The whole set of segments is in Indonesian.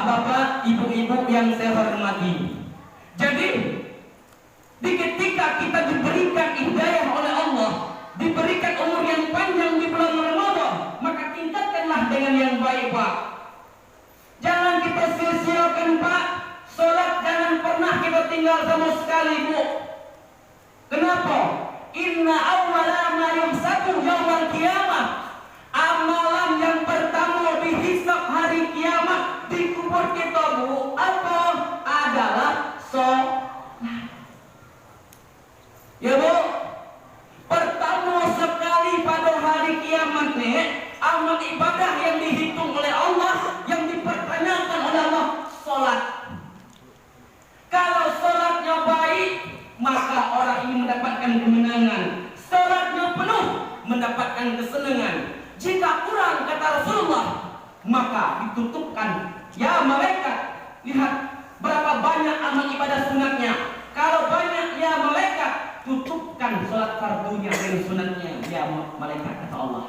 bapak-bapak, ibu-ibu yang saya hormati. Jadi, ketika kita diberikan hidayah oleh Allah, diberikan umur yang panjang di bulan Ramadan, maka tingkatkanlah dengan yang baik, Pak. Jangan kita sia-siakan, Pak. Sholat jangan pernah kita tinggal sama sekali, Bu. Kenapa? Inna awwala ma yumsaku yawmal qiyamah. Amalan yang pertama dihisab hari kiamat di kubur kita, Bu, apa? Adalah sholat. Ya, Bu. Pertama sekali pada hari kiamat nih, amal ibadah yang dihitung oleh Allah, yang dipertanyakan oleh Allah, sholat. Kalau sholatnya baik, maka orang ini mendapatkan kemenangan. Sholatnya penuh, mendapatkan kesenangan. Jika kurang, kata Rasulullah, maka ditutupkan. Ya malaikat, lihat berapa banyak amal ibadah sunatnya. Kalau banyak, ya malaikat, tutupkan sholat fardunya dengan sunatnya. Ya malaikat, kata Allah.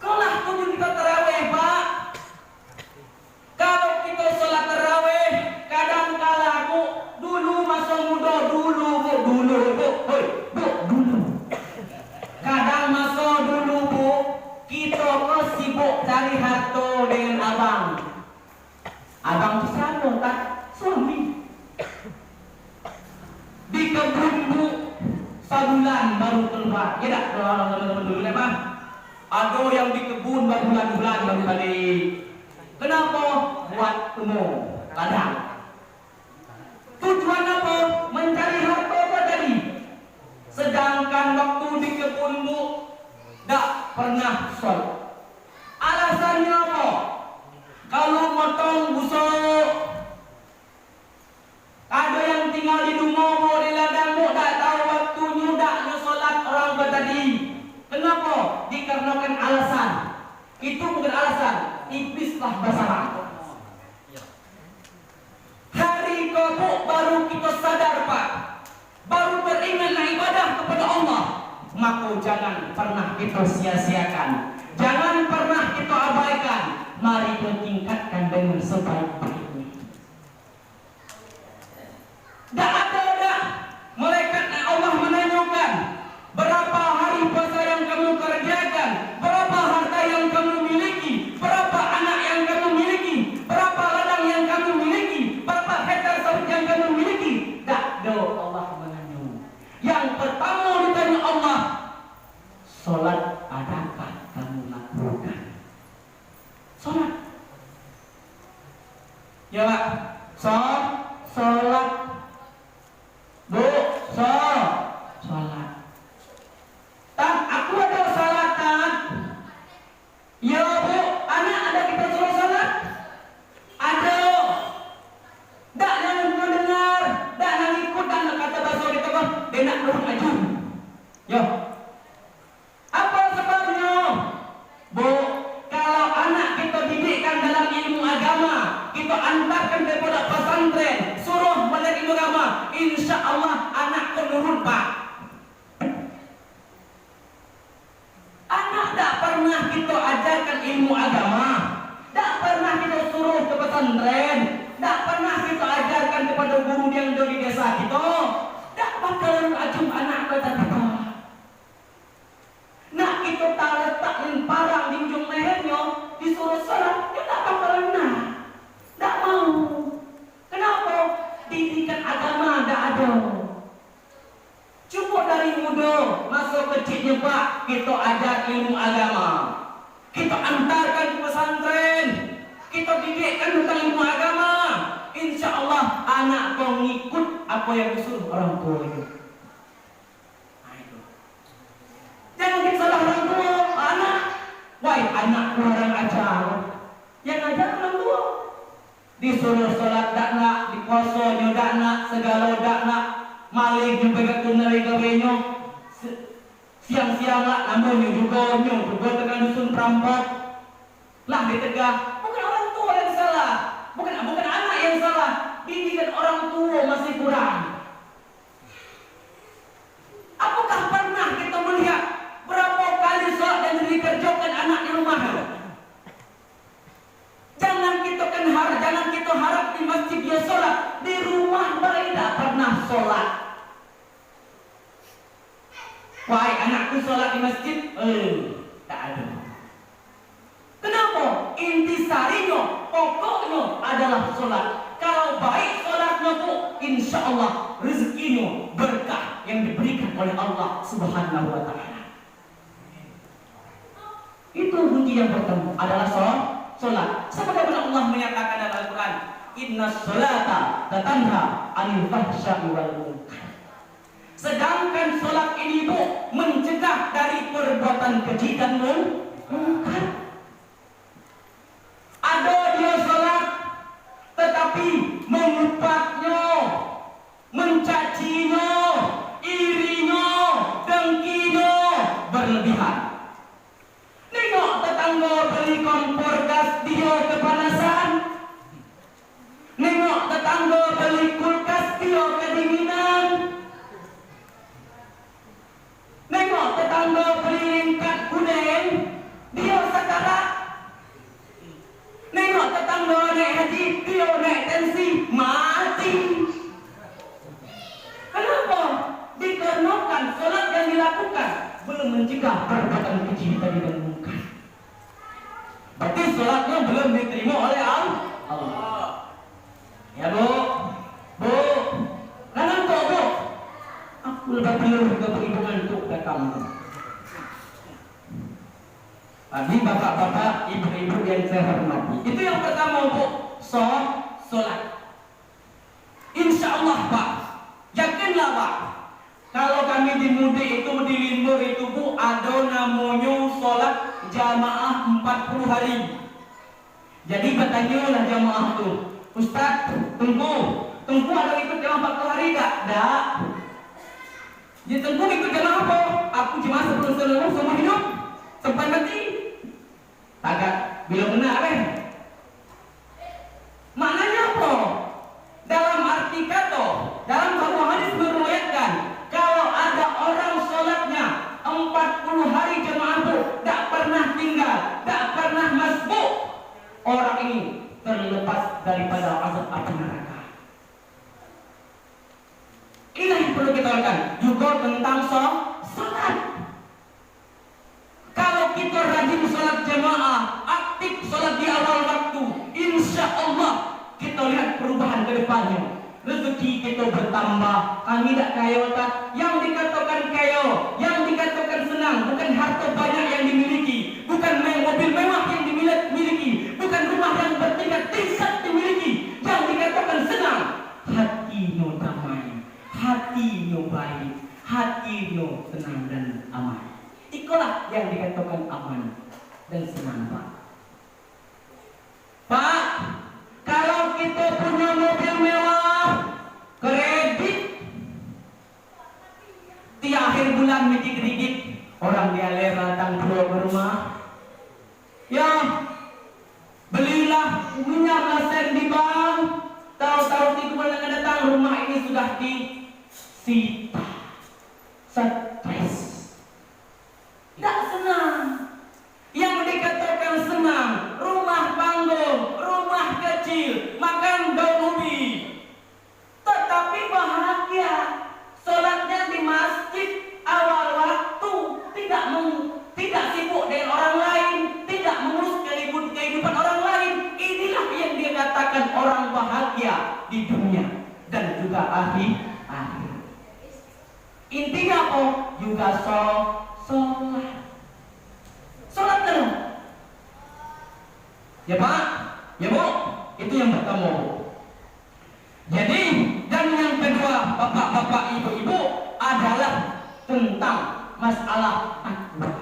Kalau tujuh kita tarawih, Pak. Kalau kita sholat tarawih, kadang kala, Bu, dulu masa muda, dulu, dulu. Kadang masa dulu, Bu, kita sibuk cari harta dengan abang. Abang itu siapa, tak? Suami. Di kebun, Bu, sebulan baru keluar. Ya tak, teman-teman dulu, Pak. Ada yang di kebun berbulan-bulan baru balik. Kenapa? Buat temu ladang. Tujuan apa? Mencari harta apa tadi? Sedangkan waktu di kebunmu tak pernah sholat. Alasannya apa? Kalau motong busuk, ada yang tinggal di rumahmu, di ladangmu, tak tahu waktunya, taknya sholat orang tua tadi. Kenapa? Dikarenakan alasan. Itu bukan alasan. Iblislah bersama. Hari kebuk baru kita sadar, Pak. Baru beringatlah ibadah kepada Allah. Maka jangan pernah kita sia-siakan. Jangan pernah kita abaikan. Mari kita tingkatkan dengan sebaik-baiknya. Tak ada dah. Malaikat Allah menanyakan, berapa hari puasa yang kamu kerjakan? Berapa harta yang kamu miliki? Berapa anak yang kamu miliki? Berapa ladang yang kamu miliki? Berapa hektar sawit yang kamu miliki? Tak ada Allah menanya. Yang pertama ditanya Allah, sholat adakah kamu lakukan? Sholat. Ya, Pak. Sholat. Bu, sholat. Tan, aku ada salatan. Ya, Bu, anak ada kita suruh salat? Ada. Tak yang mendengar, tak yang ikut, tak nak kata bahasa kita kan, dia nak turun aju. Ya. Apa sebabnya? Bu, kalau anak kita didikkan dalam ilmu agama, kita antarkan kepada pesantren, suruh belajar ilmu agama, insya Allah anak menurun, Pak. Anak tak pernah kita ajarkan ilmu agama, tak pernah kita suruh ke pesantren, tak pernah kita ajarkan kepada guru yang ada di desa kita, tak bakalan ajum anak kita. Nak kita tak letakin parang di ujung lehernya, disuruh salat, dia tak bakalan tak mau. Kenapa? Didikan agama tak ada. Cukup dari muda, masa kecilnya, Pak, kita ajar ilmu agama. Kita antarkan ke pesantren, kita didikkan tentang ilmu agama. Insya Allah anak kau ngikut apa yang disuruh orang tua itu. Nah, itu. Jangan kita salah orang tua, anak. Wah, anak orang ajar. Yang ajar orang tua. Disuruh sholat tak nak, dikosonya tak nak, segala tak nak. Malik juga tunai gawenya. Siang-siang lah, namanya juga tekan dusun perampok. Lah ditegah, bukan orang tua yang salah, bukan anak yang salah. Didikan orang tua masih kurang. Apakah pernah kita melihat berapa kali sholat yang dikerjakan anak di rumah? Jangan kita kan harap besar, jangan kita harap di masjid dia sholat, di rumah mereka tidak pernah sholat. Wahai anakku sholat di masjid, tak ada. Kenapa? Intisarinya, pokoknya adalah sholat. Kalau baik sholatnya bu, insya Allah rezekinya berkah yang diberikan oleh Allah Subhanahu wa Ta'ala. Itu kunci yang pertama adalah sholat. Sebagaimana Allah menyatakan dalam Al-Quran, Inna sholata tatanha anil fahsya'i wal munkar. Sedangkan sholat ini bu mencegah dari perbuatan keji dan munkar. Ada dia sholat tetapi mengupatnya, mencacinya, irinya, dengkinya berlebihan. Nengok tetangga beli kompor gas dia kepanasan. Nengok tetangga beli kulkas dia kedinginan. Nengok tetangga beli lingkat kuning dia sekarat. Nengok tetangga naik haji dia naik tensi mati. Kenapa? Dikarenakan sholat yang dilakukan belum mencegah perbuatan keji tadi dan munkar. Berarti sholatnya belum diterima oleh Allah. Ya bu, jangan kok bu. Aku lebih belum juga begitu ngantuk dan kamu. Tadi bapak-bapak, ibu-ibu yang saya hormati. Itu yang pertama bu, sholat. Insya Allah pak, yakinlah pak. Kalau kami di mudik itu, di Limbur itu bu, ada namanya sholat jamaah 40 hari. Jadi bertanyalah jamaah itu, Ustaz, Tengku ada ikut jamaah 40 hari tak? Tak. Jadi Tengku ikut jamaah apa? Aku cuma sebelum seluruh sama hidup sampai mati. Tagak, bila benar maknanya apa? Dalam arti kata, dalam satu hadis meriwayatkan, kalau ada orang sholatnya 40 hari jemaah itu tak pernah tinggal, tak pernah masbuk, orang ini terlepas daripada azab api neraka. Ini yang perlu kita lakukan juga tentang sholat. Kalau kita rajin sholat jemaah, aktif sholat di awal waktu, insya Allah kita lihat perubahan ke depannya. Rezeki kita bertambah. Kami tidak kaya tak? Yang dikatakan kaya, yang dikatakan senang, bukan harta banyak yang dimiliki, bukan mobil mewah yang dimiliki, bukan rumah yang bertingkat-tingkat dimiliki. Yang dikatakan senang, hatinya damai, hatinya baik, hatinya tenang dan aman. Itulah yang dikatakan aman dan senang pak. Pak, kalau kita punya mobil mewah, kredit, di akhir bulan mesti kredit, orang dia datang keluar ke rumah, ya belilah minyak laser di bank, tahu-tahu 3 bulan yang datang rumah ini sudah disita, stres, tidak senang. Yang dikatakan senang, rumah panggung, rumah kecil, makan daun ubi, tetapi bahagia. Sholatnya di masjid awal waktu, tidak sibuk dengan orang lain, tidak mengurus kehidupan orang lain. Inilah yang dia katakan orang bahagia di dunia dan juga akhir. Intinya apa? Juga sholat. Sholat terus. Ya pak, ya bu, itu yang pertama. Jadi, dan yang kedua, bapak-bapak, ibu-ibu, adalah tentang masalah takwa.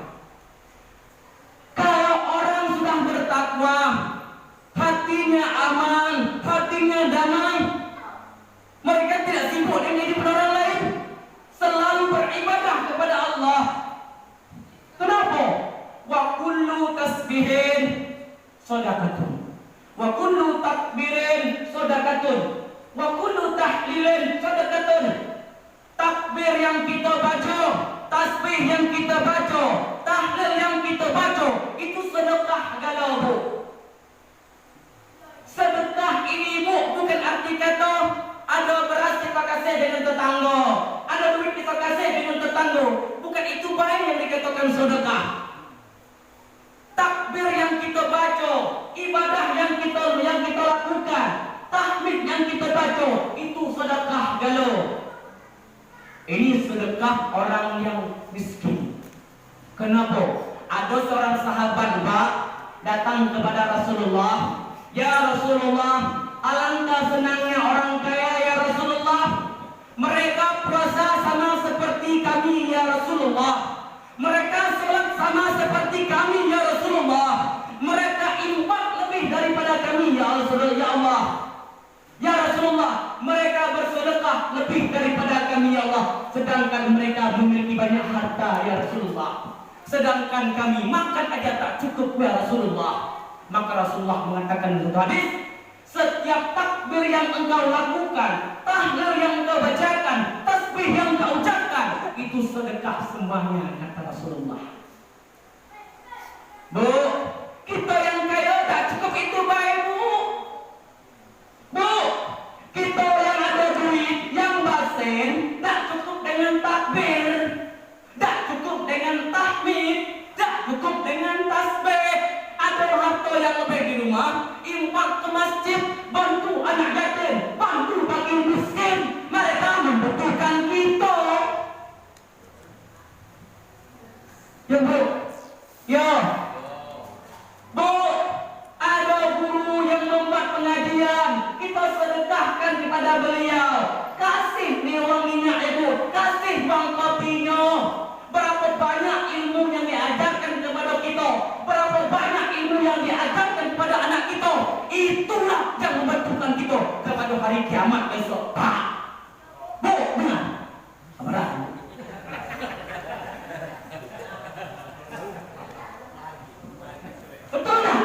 Kalau orang sudah bertakwa, hatinya aman, hatinya damai, mereka tidak sibuk dengan hidup orang lain, selalu beribadah kepada Allah. Kenapa? Wa kullu tasbihin shadaqatun, wa kullu takbirin shadaqatun, wa kullu tahlilin shadaqatun. Takbir yang kita baca, tasbih yang kita baca, tahlil yang kita baca, itu sedekah galau. Sedekah yang kita baca itu sedekah galau. Ini sedekah orang yang miskin. Kenapa? Ada seorang sahabat datang kepada Rasulullah. Ya Rasulullah, alangkah senangnya orang kaya ya Rasulullah. Mereka puasa sama seperti kami ya Rasulullah. Mereka sholat sama seperti kami ya Rasulullah. Mereka infak lebih daripada kami ya Rasulullah, ya Allah. Ya Rasulullah, mereka bersedekah lebih daripada kami ya Allah. Sedangkan mereka memiliki banyak harta ya Rasulullah. Sedangkan kami makan aja tak cukup ya Rasulullah. Maka Rasulullah mengatakan dalam hadis, setiap takbir yang engkau lakukan, tahlil yang engkau bacakan, tasbih yang engkau ucapkan, itu sedekah semuanya, kata Rasulullah. Bu, kita yang kaya tak cukup itu baik bu. Bu, kita yang ada duit, yang basen, tak cukup dengan takbir, tak cukup dengan tahmid, tak cukup dengan tasbih. Ada harta yang lebih di rumah, infak ke masjid, bantu anak yatim, bantu fakir miskin. Mereka membutuhkan kita. Ya bu, ya bu, ada guru yang membuat pengajian, kita sedekahkan kepada beliau. Kasih nih uang minyak ibu, kasih uang kopinya. Berapa banyak ilmu yang diajarkan kepada kita, berapa banyak ilmu yang diajarkan kepada anak kita. Itulah yang membantukan kita kepada hari kiamat besok. Pak, bu, dengar, amarah. Betul tak?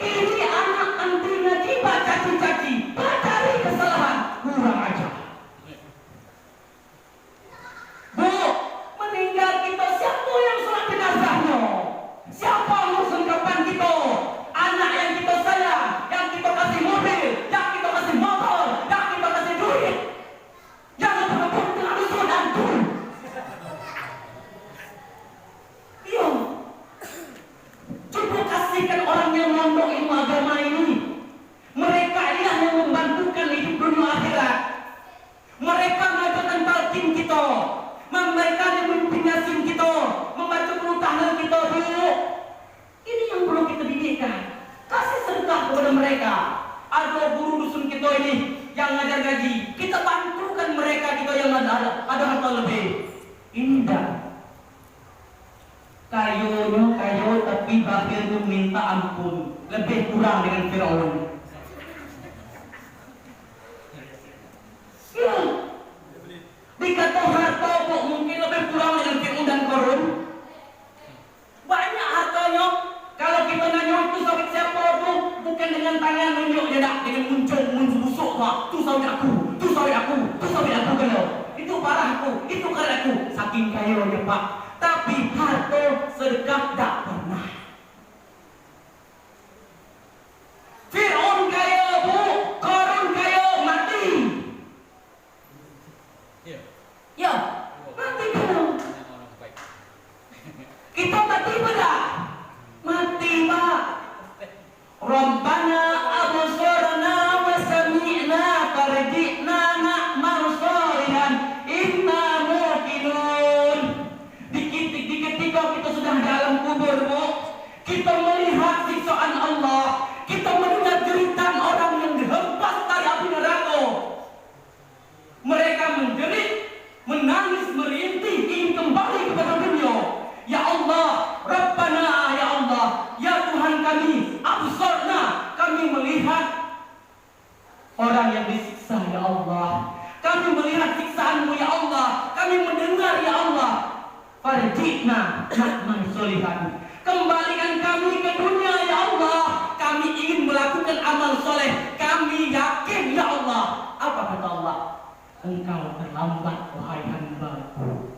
Ini anak anti ngaji baca caci-caci, cari kesalahan, kurang ajar. Bu, meninggal kita siapa yang sholat jenazahnya? Siapa ngurusin kapan kita? Anak yang kita sayang, yang kita kasih mobil, yang kita kasih motor, yang kita kasih duit, yang berebut dengan dusun antum. Iya, coba kasihkan orang yang mondok ilmu agama ini. Mereka inilah yang membantukan hidup dunia akhirat. Mereka mengajarkan talqin kita, mereka yang memimpin yasin kita, membaca Qur'an tahlil kita dulu. Ini yang perlu kita didikkan. Kasih sedekah kepada mereka. Ada guru dusun kita ini yang ngajar gaji, kita bantukan mereka kita yang ada harta lebih. Ini dah kayu tapi bakhilnya minta ampun, lebih kurang dengan Firaun. Ya, dikata harta kok mungkin lebih kurang dengan Firaun dan Qarun. Banyak hartanya. Kalau kita nanya itu sawit siapa tu, bukan dengan tangan nunjuk dia nak, dengan muncul busuk tak. Tu sawit aku, tu sawit aku, tu sawit aku kalau. Itu parah aku, itu karena aku. Saking kaya ya Pak. Tapi harta sedekah tak pernah. Firaun kaya bu, Qarun kaya mati. Ya, mati kalau. Kita mati pada mati Pak. Rabbana absarna wa sami'na farji'na na'mal shalihan inna muqinun. Di ketika kita sudah dalam kubur bu, kita melihat siksaan Allah, kita mendengar jeritan orang yang dihempas dari api neraka. Mereka menjerit, menangis, merintih, ingin kembali kepada dunia. Ya Allah, Rabbana, ya Allah, ya Tuhan kami, absarna, kami melihat orang yang disiksa ya Allah. Kami melihat siksaanmu ya Allah, kami mendengar ya Allah. Farji'na na'mal sholihan. Kembalikan kami ke dunia ya Allah. Kami ingin melakukan amal soleh. Kami yakin ya Allah. Apa kata Allah? Engkau terlambat wahai hamba-Ku.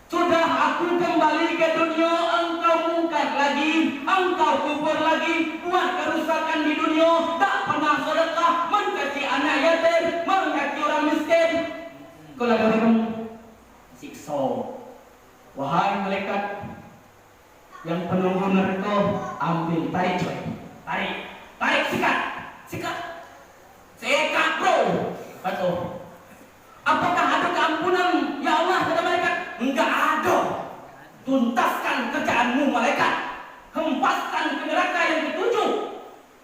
Sudah aku kembali ke dunia, engkau mungkar lagi, engkau kubur lagi, buat kerusakan di dunia, tak pernah sedekah, mencaci anak yatim, mencaci orang miskin. Kalau ada orang siksa, wahai malaikat yang penunggu neraka, ambil, tarik coy, tarik sikat, Sikat bro. Kata, apakah ada keampunan ya Allah kata malaikat? Enggak ada. Tuntaskan kerjaanmu malaikat. Hempaskan ke neraka yang ketujuh.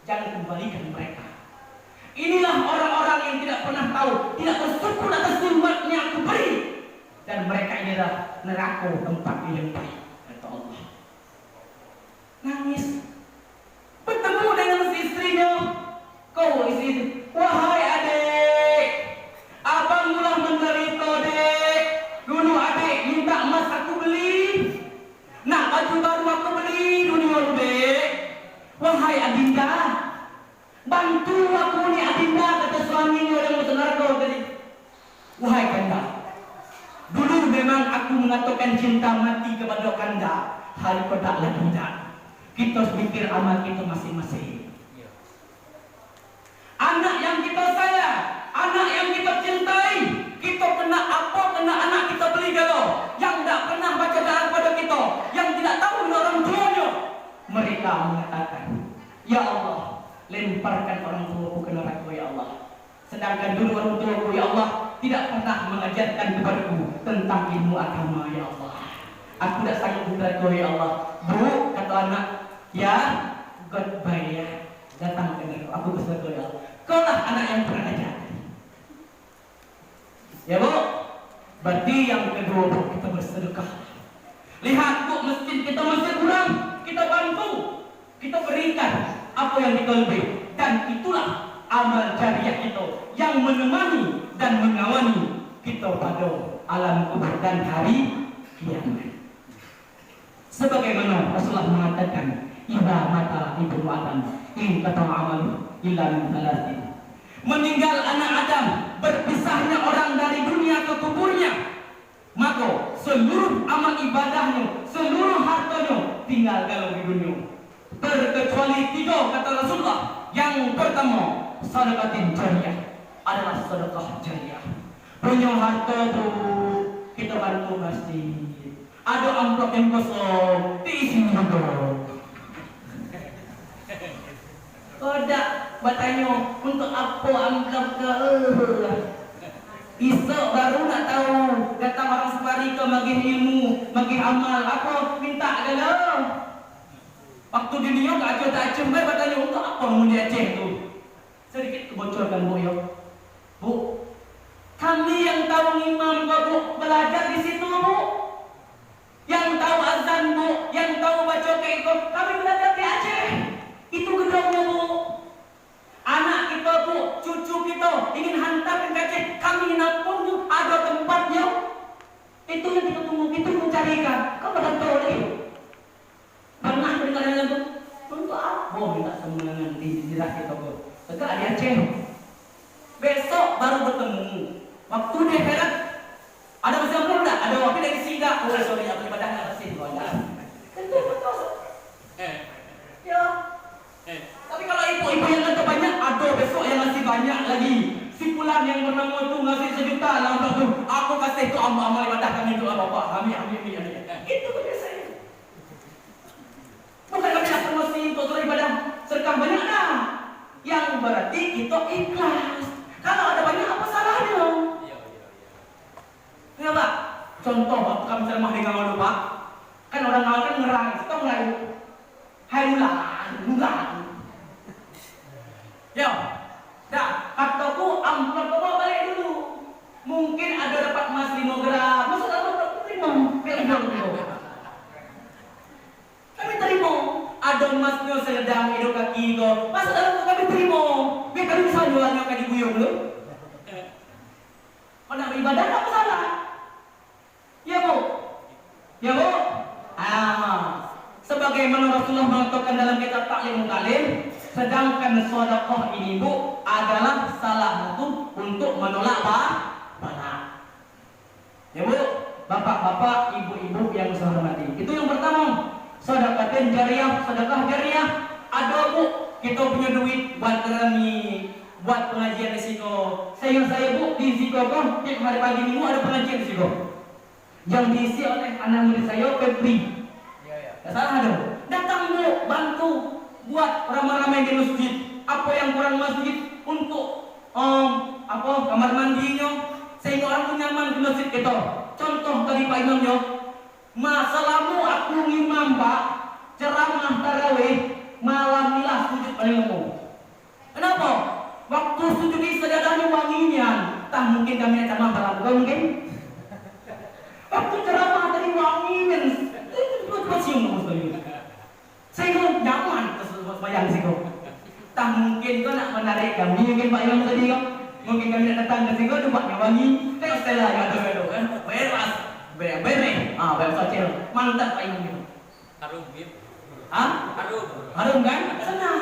Jangan kembalikan mereka. Inilah orang-orang yang tidak pernah tahu, tidak bersyukur atas nikmatnya aku beri. Dan mereka ini adalah neraka tempat yang baik. Kata Allah. Nangis. Bertemu dengan si istrinya. Kau istri itu, wahai adik, abang mulai menderita dek. Dulu adik minta emas aku beli, nak baju baru aku beli dunia dek. Wahai adinda, bantu aku ni adinda, kata suaminya yang masuk neraka tadi. Wahai kanda, dulu memang aku mengatakan cinta mati kepada kanda. Hari kodak lagi tidak. Kita pikir amal kita masing-masing. Anak yang kita sayang, anak yang kita cintai, kita kena apa, kena anak kita beli galau. Yang tidak pernah baca doa kepada kita, yang tidak tahu orang tuanya. Mereka mengatakan, ya Allah, lemparkan orang tuaku ke neraka ya Allah. Sedangkan dulu orang tuaku ya Allah tidak pernah mengajarkan kepadaku tentang ilmu agama ya Allah. Aku tidak sanggup neraka ya Allah. Bu, kata anak, ya, goodbye ya. Datang ke neraka, aku ke neraka ya Allah. Kau lah anak yang pernah ajar. Ya bu, berarti yang kedua bu, kita bersedekah. Lihat bu, masjid kita masih kurang, kita bantu, kita berikan apa yang kita lebih. Dan itulah amal jariah kita yang menemani dan mengawani kita pada alam kubur dan hari kiamat. Sebagaimana Rasulullah mengatakan, "Idza mata ibnu Adam, in qata amalu illa min thalathin." Meninggal anak Adam, berpisahnya orang dari dunia ke kuburnya, maka seluruh amal ibadahnya, seluruh hartanya tinggal dalam di dunia. Terkecuali tiga, kata Rasulullah. Yang pertama, sedekatin jariah, adalah sedekah jariah. Punya harta tu kita bantu masjid. Ada amplop yang kosong, diisi juga. Kodak bertanya, untuk apa amplop ke? Esok baru nak tahu. Datang orang semari ke bagi ilmu, bagi amal. Apa minta galau? Waktu di New York aja tak acem, bertanya untuk apa mau di Aceh tu? Sedikit kebocorkan bu yo. Bu, kami yang tahu imam bu belajar di situ bu. Yang tahu azan bu, yang tahu baca keiko, kami belajar di Aceh. Itu gedungnya bu. Anak kita bu, cucu kita ingin hantar ke Aceh, kami nampung bu, ada tempatnya. Itu yang kita tunggu, itu mencarikan. Kau pada tahu lagi? Pernah mendengar yang itu? Untuk apa? Oh, minta semenangan di daerah kita bu. Tegak di Aceh. Besok baru bertemu. Waktu di akhirat ada masih apa enggak? Ada waktu dari Sida. Oh, sorry, aku ibadah enggak masih ada. Tentu betul. Ya. Tapi kalau ibu-ibu yang kata banyak, ada besok yang masih banyak lagi. Si fulan yang bernama tu ngasih 1 juta lah tu. Aku kasih tu amal ibadah kami tu apa? Kami. Itu biasanya. Bukan kami nak promosi untuk surah ibadah sedekah banyak dah. Yang berarti kita ikhlas. Kalau ada banyak apa salahnya? Ya Pak. Contoh waktu kami ceramah di Ngawalu Pak. Kan orang Ngawalu kan ngerang, kita ngerayu. Hai ulang. Ya, dah. Kataku amplop bawa balik dulu. Mungkin ada dapat emas 5 gram. Masa dapat terima? Kami terima. Ada emasnya sedang hidup kaki itu. Masa dalam kami terima. Biar kami bisa jualnya kan diguyur dulu. Kalau beribadah tak masalah. Ya bu. Sebagaimana Rasulullah mengatakan dalam kitab Ta'limul Kalim, sedangkan sedekah ini bu adalah salah satu untuk menolak bala. Ya bu, bapak-bapak, ibu-ibu yang saya hormati. Itu yang pertama. Sedekah jariah. Ada bu, kita punya duit buat kerami, buat pengajian di Siko. Saya bu di Siko kan, tiap hari pagi minggu ada pengajian di Siko. Yang diisi oleh anak murid saya, Febri. Tak salah ada. Datang bu, bantu buat ramai-ramai di masjid. apa yang kurang masjid untuk kamar mandinya, sehingga orang pun nyaman di masjid kita. Contoh tadi Pak Imamnya, selama aku ngimam Pak, ceramah tarawih, malam nilah sujud paling lembut. Kenapa? Waktu sujud istajadahnya wanginya. Tak mungkin kami ceramah malam, bukan mungkin? Waktu ceramah tadi wanginya, itu cium tadi. Sehingga nyaman tersebut bayang sih. Tak mungkin kau nak menarik kami, mungkin Pak Imam tadi kau. Mungkin kami nak datang ke sini kau buatnya wangi. Tengok Stella yang ada kan. Beras, bereh. Bahasa Cina. Mantap Pak Imam. Harum gitu. Harum kan? Senang.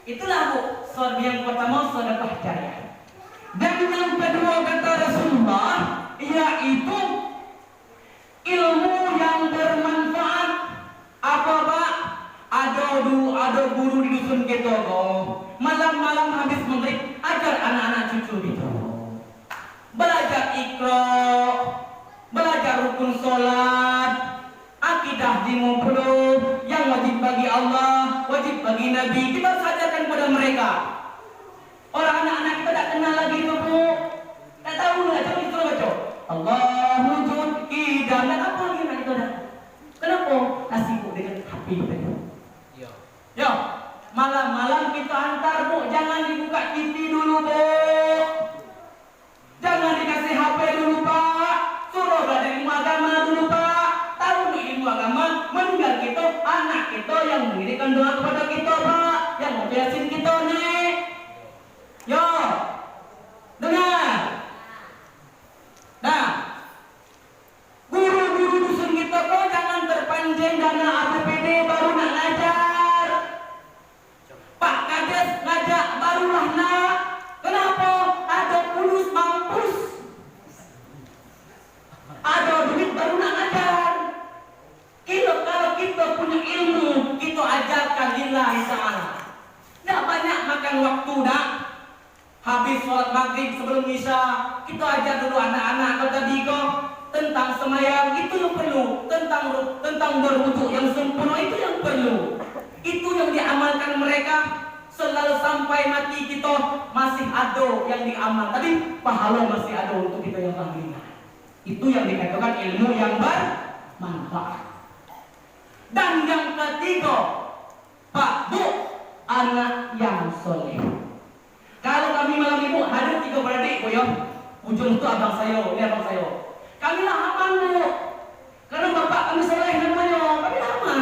Itulah Bu, yang pertama sedekah jariah. Dan yang kedua kata Rasulullah, yaitu ilmu yang bermanfaat. Apa Pak? Ada guru di dusun kita kok. Malam-malam habis maghrib ajar anak-anak cucu kita. Belajar Iqra, belajar rukun salat, akidah di 50 yang wajib bagi Allah, wajib bagi Nabi. Kita harus ajarkan kepada mereka. Orang anak-anak kita tak kenal lagi itu Bu. Tak tahu lah, coba kita baca. Allah wujud idam dan apa lagi nak kita dah. Kenapa? Sibuk dengan HP kita. Yo, malam-malam kita hantar Bu, jangan dibuka TV dulu Bu. Jangan dikasih HP dulu Pak. Suruh belajar ilmu agama dulu Pak. Tahu ilmu agama meninggal kita, anak kita yang mengirimkan doa kepada kita Pak, yang membiasin kita nih. Yo, dengar. Nah, guru-guru dusun kita kok jangan terpancing dana APBD baru nak ngajar. Pak Kades ngajak barulah nak. Kenapa? Ada pulus mampus. Ada duit baru nak ngajar. Kalau kita punya ilmu, kita ajarkan lillahi ta'ala. Tak banyak makan waktu dah. Habis sholat maghrib sebelum isya, kita ajar dulu anak-anak kau tadi kau tentang semayang, itu yang perlu. Tentang berwudu yang sempurna, itu yang perlu. Itu yang diamalkan mereka. Selalu sampai mati kita masih ada yang diamal. Tadi pahala masih ada untuk kita yang panggilnya. Itu yang dikatakan ilmu yang bermanfaat. Dan yang ketiga, Pak Bu, anak yang soleh. Kalau kami malam ibu hadir 3 beradik Bu ya. Ujung itu abang saya, ini abang saya. Kami lah aman Bu. Karena bapak kami soleh namanya, kami lah aman.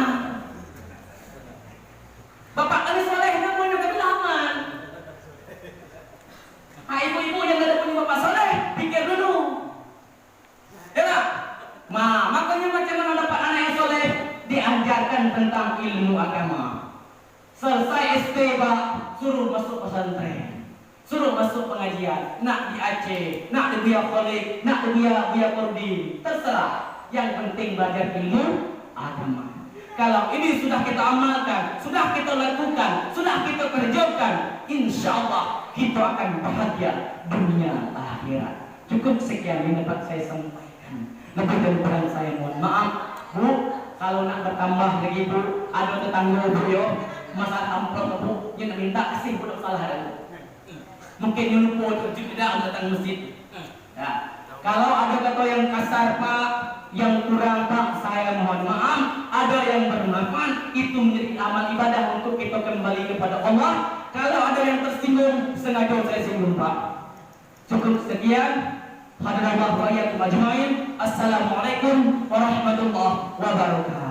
Bapak kami soleh namanya, kami lah aman. Ibu-ibu yang ada punya bapak soleh, pikir dulu. Ya tak? Makanya macam mana dapat anak yang soleh? Diajarkan tentang ilmu agama. Selesai SD Pak, suruh masuk pesantren, suruh masuk pengajian, nak di Aceh, nak di Buya Kholik, nak di Buya Kordi, terserah. Yang penting belajar ilmu agama. Kalau ini sudah kita amalkan, sudah kita lakukan, sudah kita kerjakan, insya Allah kita akan bahagia dunia akhirat. Cukup sekian yang dapat saya sampaikan. Lebih dan kurang saya mohon maaf Bu. Kalau nak bertambah lagi Bu, ada tetangga Bu yo, masalah amplop Bu, yang nak minta kasih Bu, tak salah ada. Mungkin yang lupa terjun tidak datang masjid. Ya. Kalau ada kata yang kasar Pak, yang kurang Pak, saya mohon maaf. Ada yang bermanfaat, itu menjadi amal ibadah untuk kita kembali kepada Allah. Kalau ada yang tersinggung, sengaja saya singgung Pak. Cukup sekian. Hadirallahu wa iyyakum ajmain. Assalamualaikum warahmatullahi wabarakatuh.